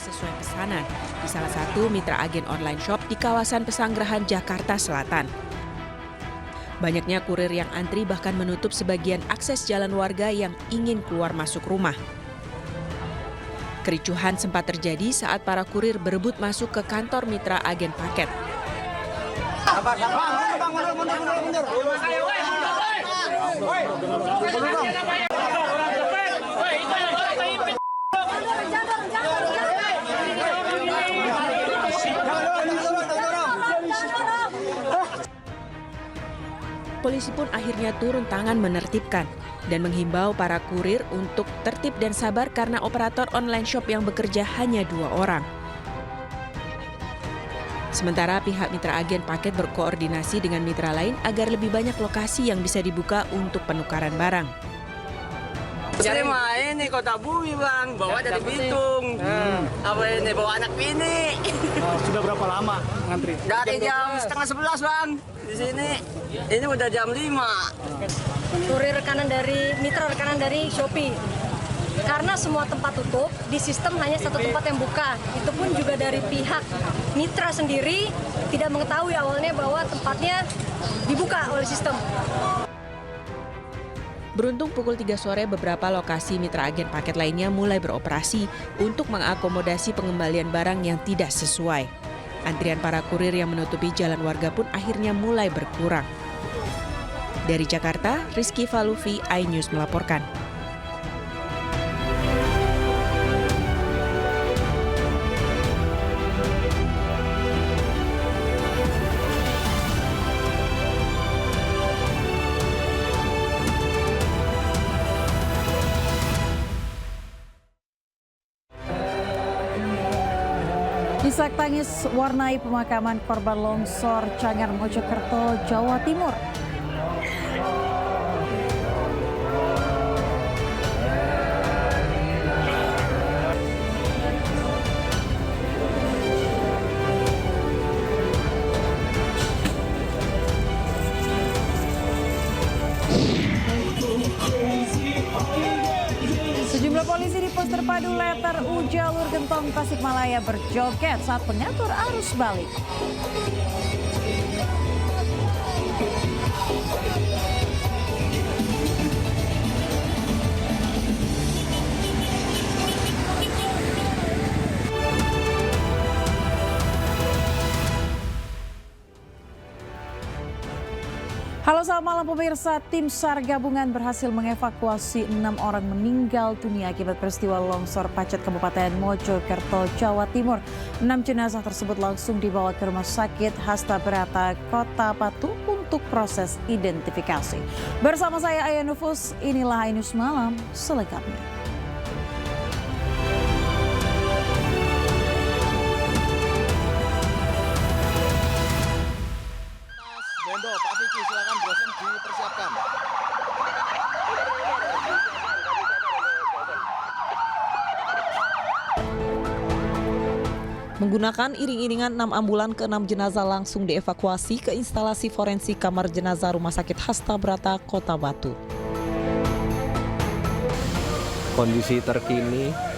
Sesuai pesanan di salah satu mitra agen online shop di kawasan Pesanggerahan, Jakarta Selatan. Banyaknya kurir yang antri bahkan menutup sebagian akses jalan warga yang ingin keluar masuk rumah. Kericuhan sempat terjadi saat para kurir berebut masuk ke kantor mitra agen paket. Polisi pun akhirnya turun tangan menertibkan dan menghimbau para kurir untuk tertib dan sabar karena operator online shop yang bekerja hanya 2 orang. Sementara pihak mitra agen paket berkoordinasi dengan mitra lain agar lebih banyak lokasi yang bisa dibuka untuk penukaran barang. Cari main nih Kota Bumi Bang, bawa dari Bitung. Apa ini bawa anak bini. Sudah berapa lama ngantri? Dari jam 10:30 Bang. Di sini ini udah jam 5. Kurir mitra rekanan dari Shopee. Karena semua tempat tutup, di sistem hanya satu tempat yang buka. Itu pun juga dari pihak mitra sendiri tidak mengetahui awalnya bahwa tempatnya dibuka oleh sistem. Beruntung pukul 3 sore beberapa lokasi mitra agen paket lainnya mulai beroperasi untuk mengakomodasi pengembalian barang yang tidak sesuai. Antrian para kurir yang menutupi jalan warga pun akhirnya mulai berkurang. Dari Jakarta, Rizky Falufi, iNews melaporkan. Isak tangis warnai pemakaman korban longsor Canggar Mojokerto, Jawa Timur. Sejumlah polisi di pos terpadu Letter U Jalur Gentong Tasikmalaya berjoget saat mengatur arus balik. Halo, selamat malam pemirsa. Tim SAR gabungan berhasil mengevakuasi 6 orang meninggal dunia akibat peristiwa longsor Pacet Kabupaten Mojokerto, Jawa Timur. 6 jenazah tersebut langsung dibawa ke Rumah Sakit Hasta Berata, Kota Batu untuk proses identifikasi. Bersama saya Aya Nufus, inilah iNews Malam selengkapnya. Pak Vicky, silakan dosen dipersiapkan. Menggunakan iring-iringan 6 ambulan ke-6 jenazah langsung dievakuasi ke instalasi forensik kamar jenazah Rumah Sakit Hasta Berata, Kota Batu. Kondisi terkini.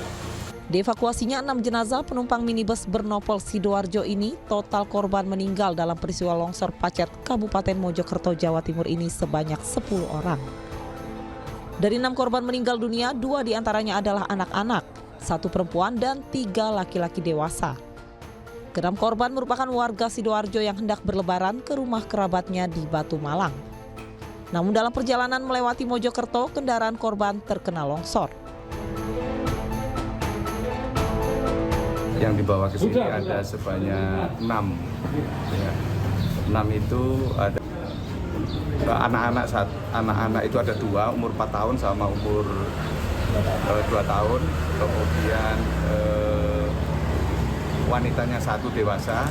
Dievakuasinya 6 jenazah penumpang minibus bernopol Sidoarjo ini, total korban meninggal dalam peristiwa longsor Pacet Kabupaten Mojokerto, Jawa Timur ini sebanyak 10 orang. Dari 6 korban meninggal dunia, 2 diantaranya adalah anak-anak, 1 perempuan dan 3 laki-laki dewasa. Ke-6 korban merupakan warga Sidoarjo yang hendak berlebaran ke rumah kerabatnya di Batu Malang. Namun dalam perjalanan melewati Mojokerto, kendaraan korban terkena longsor. Yang dibawa ke sini ada sebanyak 6. Ya. 6 itu ada anak-anak itu ada 2, umur 4 tahun sama umur 2 tahun. Kemudian wanitanya 1 dewasa,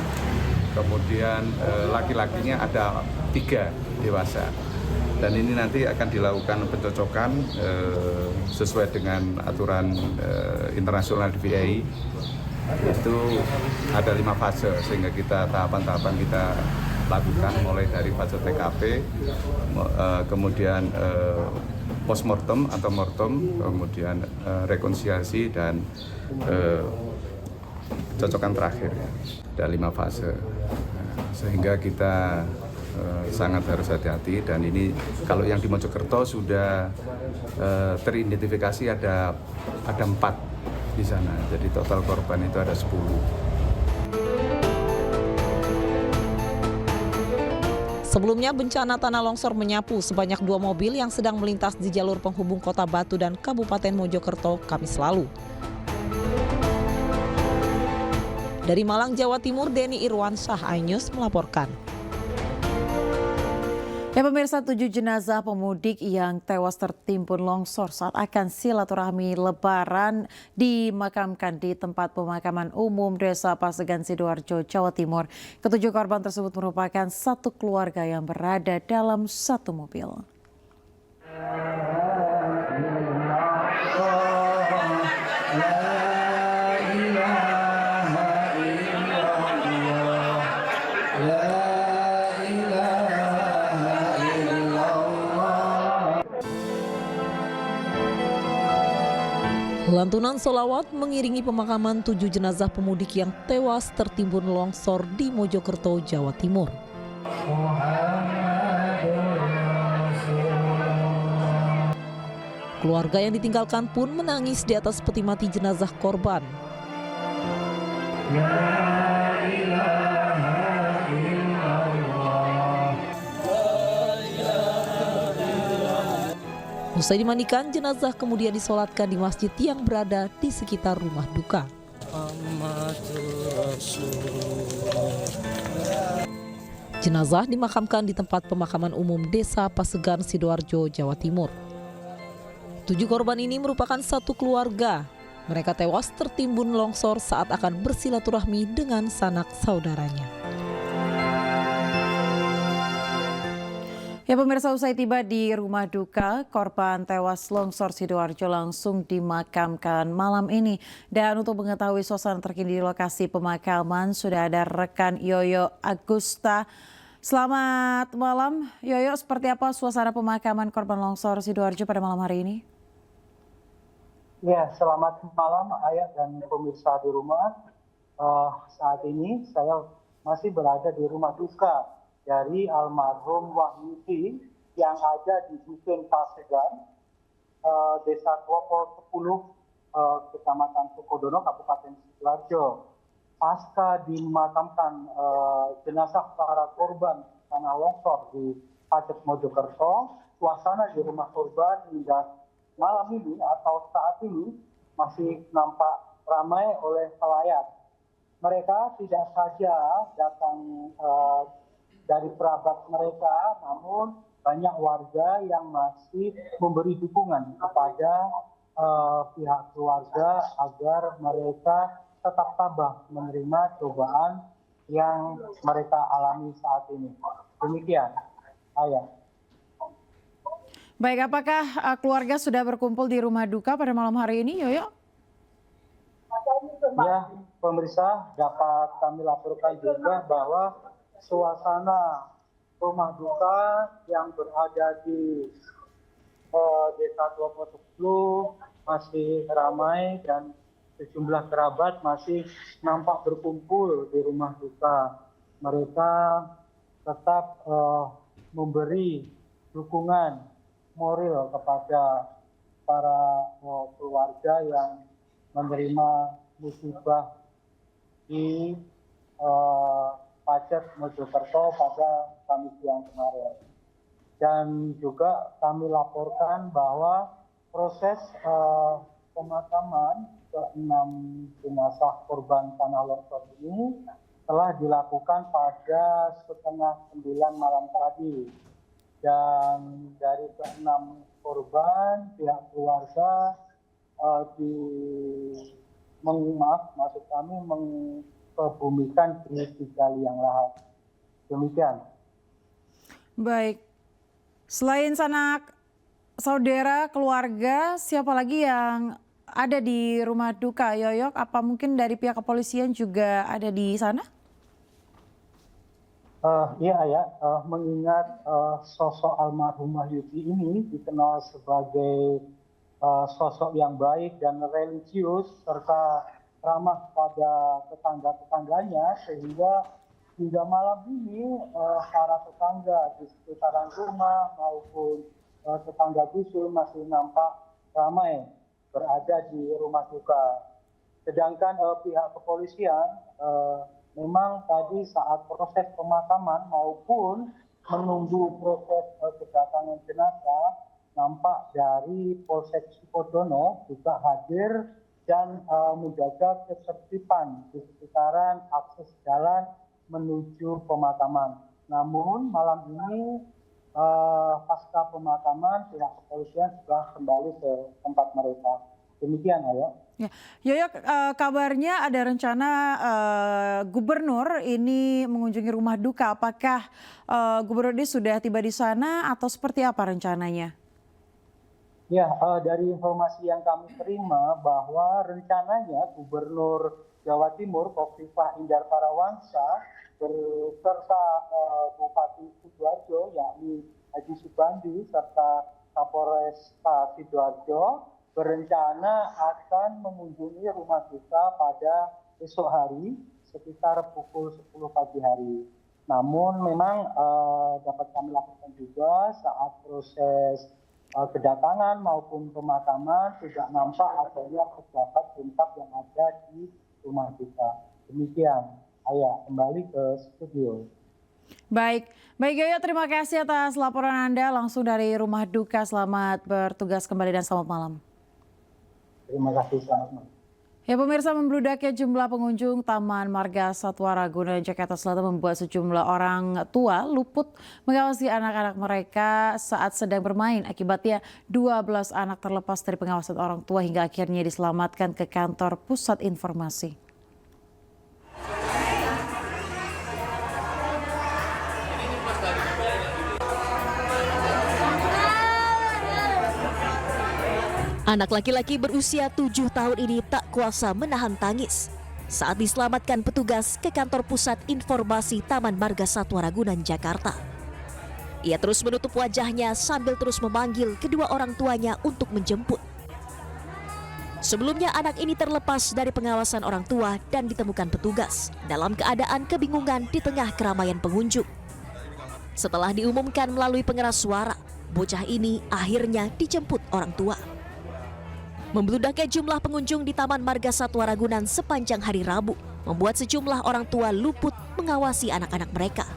kemudian laki-lakinya ada 3 dewasa. Dan ini nanti akan dilakukan pencocokan sesuai dengan aturan internasional DVI. Itu ada 5 fase sehingga kita tahapan-tahapan kita lakukan mulai dari fase TKP, kemudian postmortem atau mortem, kemudian rekonsiliasi dan cocokan terakhir. Ada 5 fase, sehingga kita sangat harus hati-hati. Dan ini kalau yang di Mojokerto sudah teridentifikasi ada 4 di sana, jadi total korban itu ada 10. Sebelumnya bencana tanah longsor menyapu sebanyak 2 mobil yang sedang melintas di jalur penghubung Kota Batu dan Kabupaten Mojokerto Kamis lalu. Dari Malang, Jawa Timur, Denny Irwansyah, iNews melaporkan. Ya pemirsa, 7 jenazah pemudik yang tewas tertimbun longsor saat akan silaturahmi Lebaran dimakamkan di tempat pemakaman umum Desa Pasegan, Sidoarjo, Jawa Timur. Ketujuh korban tersebut merupakan satu keluarga yang berada dalam satu mobil. Lantunan sholawat mengiringi pemakaman 7 jenazah pemudik yang tewas tertimbun longsor di Mojokerto, Jawa Timur. Keluarga yang ditinggalkan pun menangis di atas peti mati jenazah korban. Usai dimandikan, jenazah kemudian disolatkan di masjid yang berada di sekitar rumah duka. Jenazah dimakamkan di tempat pemakaman umum Desa Pasegan, Sidoarjo, Jawa Timur. 7 korban ini merupakan satu keluarga. Mereka tewas tertimbun longsor saat akan bersilaturahmi dengan sanak saudaranya. Ya pemirsa, usai tiba di rumah duka, korban tewas longsor Sidoarjo langsung dimakamkan malam ini. Dan untuk mengetahui suasana terkini di lokasi pemakaman, sudah ada rekan Yoyo Agusta. Selamat malam, Yoyo. Seperti apa suasana pemakaman korban longsor Sidoarjo pada malam hari ini? Ya, selamat malam Ayah dan pemirsa di rumah. Saat ini saya masih berada di rumah duka dari almarhum Wahyudi yang ada di Dusun Pasegan, Desa Klopo 10, Kecamatan Sukodono, Kabupaten Sidoarjo. Pasca dimakamkan jenazah para korban tanah longsor di Pacet, Mojokerto, suasana di rumah korban hingga malam ini atau saat ini masih nampak ramai oleh pelayat. Mereka tidak saja datang dari kerabat mereka, namun banyak warga yang masih memberi dukungan kepada pihak keluarga agar mereka tetap tabah menerima cobaan yang mereka alami saat ini. Demikian, Ayah. Baik, apakah keluarga sudah berkumpul di rumah duka pada malam hari ini, Yoyo? Ya, pemirsa, dapat kami laporkan juga bahwa suasana rumah duka yang berada di Desa Klopo 10 masih ramai dan sejumlah kerabat masih nampak berkumpul di rumah duka. Mereka tetap memberi dukungan moral kepada para keluarga yang menerima musibah di Pacet, Mojokerto pada Kamis siang kemarin. Dan juga kami laporkan bahwa proses pemakaman ke-6 jenazah korban tanah longsor ini telah dilakukan pada setengah 9 malam tadi. Dan dari ke-6 korban, pihak keluarga dikebumikan di 3 liang lahat. Demikian. Baik, selain sanak saudara, keluarga, siapa lagi yang ada di rumah duka, Yoyok? Apa mungkin dari pihak kepolisian juga ada di sana? Iya ya, mengingat sosok almarhumah Yuti ini dikenal sebagai sosok yang baik dan religius serta ramah pada tetangga-tetangganya, sehingga hingga malam ini para tetangga di sekitaran rumah maupun tetangga dusun masih nampak ramai berada di rumah duka. Sedangkan pihak kepolisian memang tadi saat proses pemakaman maupun menunggu proses kedatangan jenazah, nampak dari Polsek Sukodono juga hadir dan menjaga ketertiban di sekitaran akses jalan menuju pemakaman. Namun malam ini pasca pemakaman pihak kepolisian sudah kembali ke tempat mereka. Demikian, Ayo. Ya. Yoyok, kabarnya ada rencana gubernur ini mengunjungi rumah duka. Apakah gubernur ini sudah tiba di sana atau seperti apa rencananya? Ya, dari informasi yang kami terima bahwa rencananya Gubernur Jawa Timur Khofifah Indar Parawansa beserta Bupati Sidoarjo yakni Haji Subandi serta Kapolres Sidoarjo berencana akan mengunjungi rumah duka pada esok hari sekitar pukul 10 pagi hari. Namun memang dapat kami lakukan juga saat proses kedatangan maupun pemakaman tidak nampak adanya pejabat Pemkab yang ada di rumah duka. Demikian, Ayah kembali ke studio. Baik Yoyo, terima kasih atas laporan Anda langsung dari rumah duka. Selamat bertugas kembali dan selamat malam. Terima kasih, selamat malam. Ya pemirsa, membludaknya jumlah pengunjung Taman Marga Satwa Ragunan Jakarta Selatan membuat sejumlah orang tua luput mengawasi anak-anak mereka saat sedang bermain. Akibatnya 12 anak terlepas dari pengawasan orang tua hingga akhirnya diselamatkan ke kantor pusat informasi. Anak laki-laki berusia 7 tahun ini tak kuasa menahan tangis saat diselamatkan petugas ke kantor pusat informasi Taman Marga Satwa Ragunan, Jakarta. Ia terus menutup wajahnya sambil terus memanggil kedua orang tuanya untuk menjemput. Sebelumnya anak ini terlepas dari pengawasan orang tua dan ditemukan petugas dalam keadaan kebingungan di tengah keramaian pengunjung. Setelah diumumkan melalui pengeras suara, bocah ini akhirnya dijemput orang tua. Membludaknya jumlah pengunjung di Taman Marga Satwa Ragunan sepanjang hari Rabu membuat sejumlah orang tua luput mengawasi anak-anak mereka.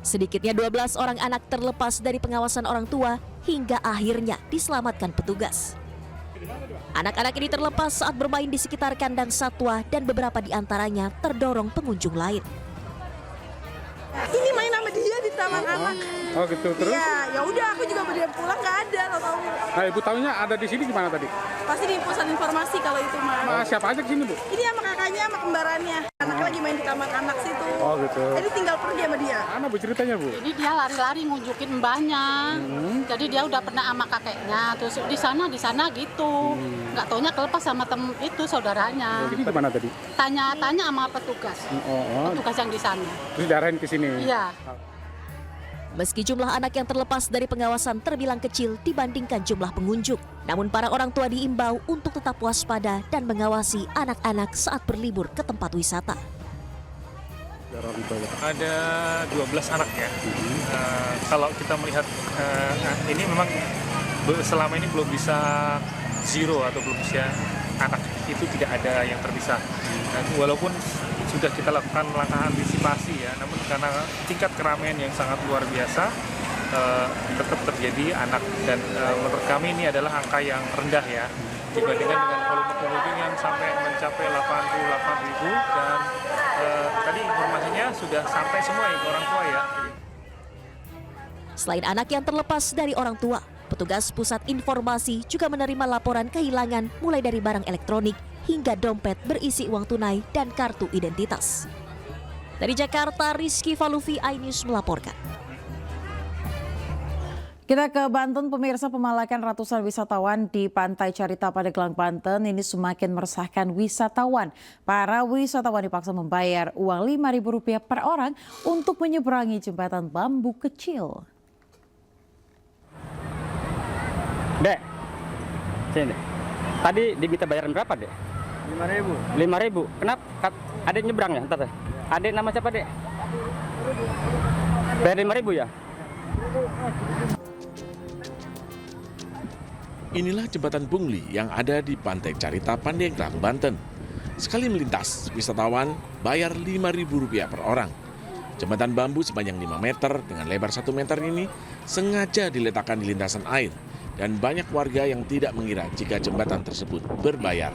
Sedikitnya 12 orang anak terlepas dari pengawasan orang tua hingga akhirnya diselamatkan petugas. Anak-anak ini terlepas saat bermain di sekitar kandang satwa dan beberapa di antaranya terdorong pengunjung lain. Ini main sama dia di taman anak. Oh gitu, terus? Ya udah aku juga berdiam pulang nggak ada tahu. Nah, Ibu tahunya ada di sini gimana tadi? Pasti di pusat informasi kalau itu mah. Nah, siapa aja ke sini, Bu? Ini sama kakaknya sama kembarannya. Anaknya lagi main di taman anak situ. Oh gitu. Jadi tinggal pergi sama dia. Mana Bu ceritanya, Bu? Jadi dia lari-lari ngunjukin mbahnya. Jadi dia udah pernah sama kakeknya. Terus di sana gitu. Nggak taunya kelepas sama itu saudaranya. Oh, gitu mana tadi? Tanya-tanya sama petugas. Petugas yang di sana. Terus diarahin ke sini? Iya. Meski jumlah anak yang terlepas dari pengawasan terbilang kecil dibandingkan jumlah pengunjung, namun para orang tua diimbau untuk tetap waspada dan mengawasi anak-anak saat berlibur ke tempat wisata. Ada 12 anak ya. Kalau kita melihat ini memang selama ini belum bisa zero atau belum bisa anak itu tidak ada yang terpisah. Walaupun sudah kita lakukan langkah antisipasi ya, namun karena tingkat keramaian yang sangat luar biasa tetap terjadi anak, dan menurut kami ini adalah angka yang rendah ya dibandingkan dengan volume pengunjung yang sampai mencapai 88.000 dan tadi informasinya sudah sampai semua ya ke orang tua ya. Selain anak yang terlepas dari orang tua, petugas pusat informasi juga menerima laporan kehilangan mulai dari barang elektronik hingga dompet berisi uang tunai dan kartu identitas. Dari Jakarta, Rizky Falufi, iNews melaporkan. Kita ke Banten, pemirsa. Pemalakan ratusan wisatawan di Pantai Carita Pandeglang, Banten ini semakin meresahkan wisatawan. Para wisatawan dipaksa membayar uang Rp5.000 per orang untuk menyeberangi jembatan bambu kecil. Dek, sini. Tadi diminta bayaran berapa, Dek? 5.000. 5.000. Kenapa? Adek nyebrang ya? Ntar, Adek nama siapa, Dek? Bayar 5.000 ya? Inilah jembatan pungli yang ada di Pantai Carita Pandeglang, Banten. Sekali melintas, wisatawan bayar Rp5.000 per orang. Jembatan bambu sepanjang 5 meter dengan lebar 1 meter ini sengaja diletakkan di lintasan air dan banyak warga yang tidak mengira jika jembatan tersebut berbayar.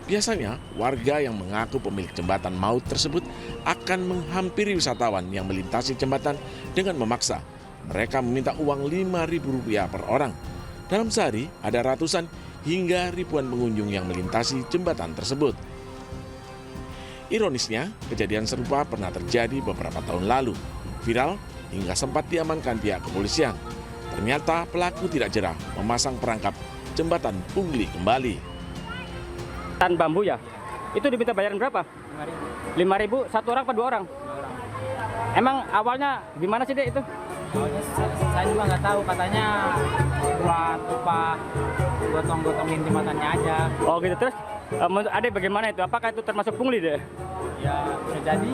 Biasanya, warga yang mengaku pemilik jembatan maut tersebut akan menghampiri wisatawan yang melintasi jembatan dengan memaksa. Mereka meminta uang Rp5.000 per orang. Dalam sehari, ada ratusan hingga ribuan pengunjung yang melintasi jembatan tersebut. Ironisnya, kejadian serupa pernah terjadi beberapa tahun lalu. Viral hingga sempat diamankan pihak kepolisian. Ternyata pelaku tidak jerah memasang perangkap jembatan pungli kembali. Tan bambu ya? Itu diminta bayaran berapa? 5.000 satu orang apa 2 orang? Emang awalnya gimana sih, Dek, itu? Saya juga nggak tahu, katanya buat upah gotong-gotongin jembatannya aja. Oh gitu. Terus menurut Adek bagaimana itu? Apakah itu termasuk pungli, Dek? Ya bisa jadi.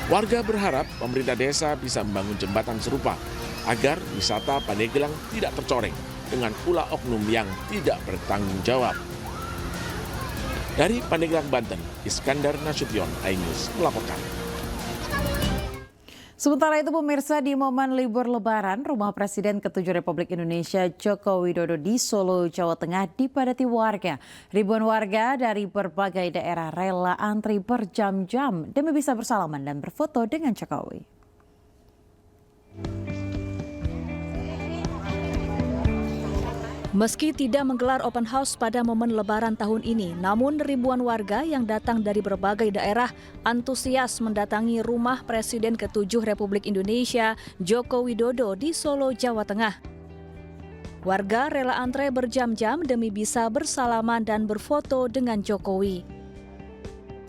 Warga berharap pemerintah desa bisa membangun jembatan serupa agar wisata Pandeglang tidak tercoreng dengan ulah oknum yang tidak bertanggung jawab. Dari Pandeglang, Banten, Iskandar Nasution, iNews melaporkan. Sementara itu, pemirsa, di momen libur Lebaran, Rumah Presiden ke-7 Republik Indonesia Joko Widodo di Solo, Jawa Tengah dipadati warga. Ribuan warga dari berbagai daerah rela antri berjam-jam demi bisa bersalaman dan berfoto dengan Jokowi. Meski tidak menggelar open house pada momen Lebaran tahun ini, namun ribuan warga yang datang dari berbagai daerah antusias mendatangi Rumah Presiden ke-7 Republik Indonesia Joko Widodo di Solo, Jawa Tengah. Warga rela antre berjam-jam demi bisa bersalaman dan berfoto dengan Jokowi.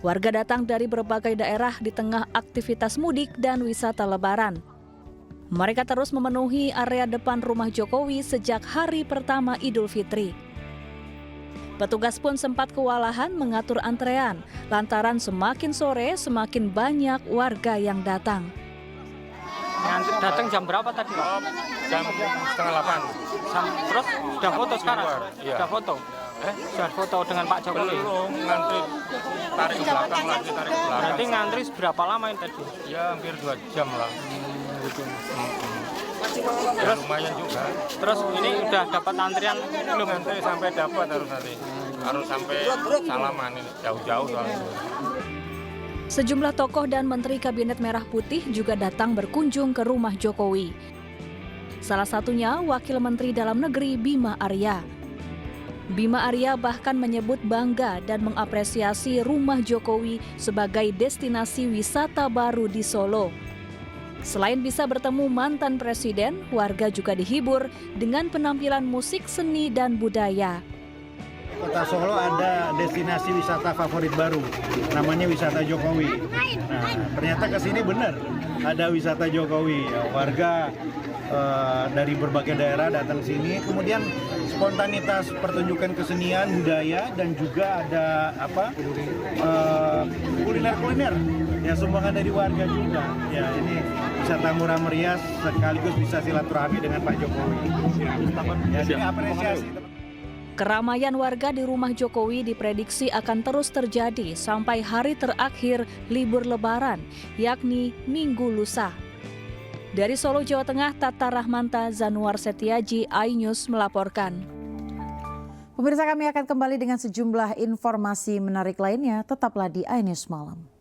Warga datang dari berbagai daerah di tengah aktivitas mudik dan wisata Lebaran. Mereka terus memenuhi area depan rumah Jokowi sejak hari pertama Idul Fitri. Petugas pun sempat kewalahan mengatur antrean, lantaran semakin sore semakin banyak warga yang datang. Datang jam berapa tadi? Jam 7:30. Terus sudah foto sekarang? Iya. Sudah foto? Sudah foto dengan Pak Jokowi? Belum, ngantri tarik ke belakang lagi, tarik ke belakang. Berarti ngantri berapa lama ini tadi? Ya hampir 2 jam lah. Ya, lumayan juga. Terus ini udah dapat antrian? Belum, nanti sampai dapat harus nanti. Harus sampai salaman ini, jauh-jauh soalnya. Sejumlah tokoh dan Menteri Kabinet Merah Putih juga datang berkunjung ke rumah Jokowi. Salah satunya Wakil Menteri Dalam Negeri Bima Arya. Bima Arya bahkan menyebut bangga dan mengapresiasi rumah Jokowi sebagai destinasi wisata baru di Solo. Selain bisa bertemu mantan presiden, warga juga dihibur dengan penampilan musik, seni, dan budaya. Kota Solo ada destinasi wisata favorit baru, namanya wisata Jokowi. Nah, ternyata ke sini benar ada wisata Jokowi. Warga dari berbagai daerah datang sini, kemudian spontanitas pertunjukan kesenian, budaya, dan juga ada kuliner-kuliner ya sumbangan dari warga juga. Ya ini wisata murah meriah sekaligus bisa silaturahmi dengan Pak Jokowi. Ya ini apresiasi. Keramaian warga di rumah Jokowi diprediksi akan terus terjadi sampai hari terakhir libur Lebaran, yakni Minggu lusa. Dari Solo, Jawa Tengah, Tata Rahmanta, Zanuar Setiaji, iNews melaporkan. Pemirsa, kami akan kembali dengan sejumlah informasi menarik lainnya. Tetaplah di iNews Malam.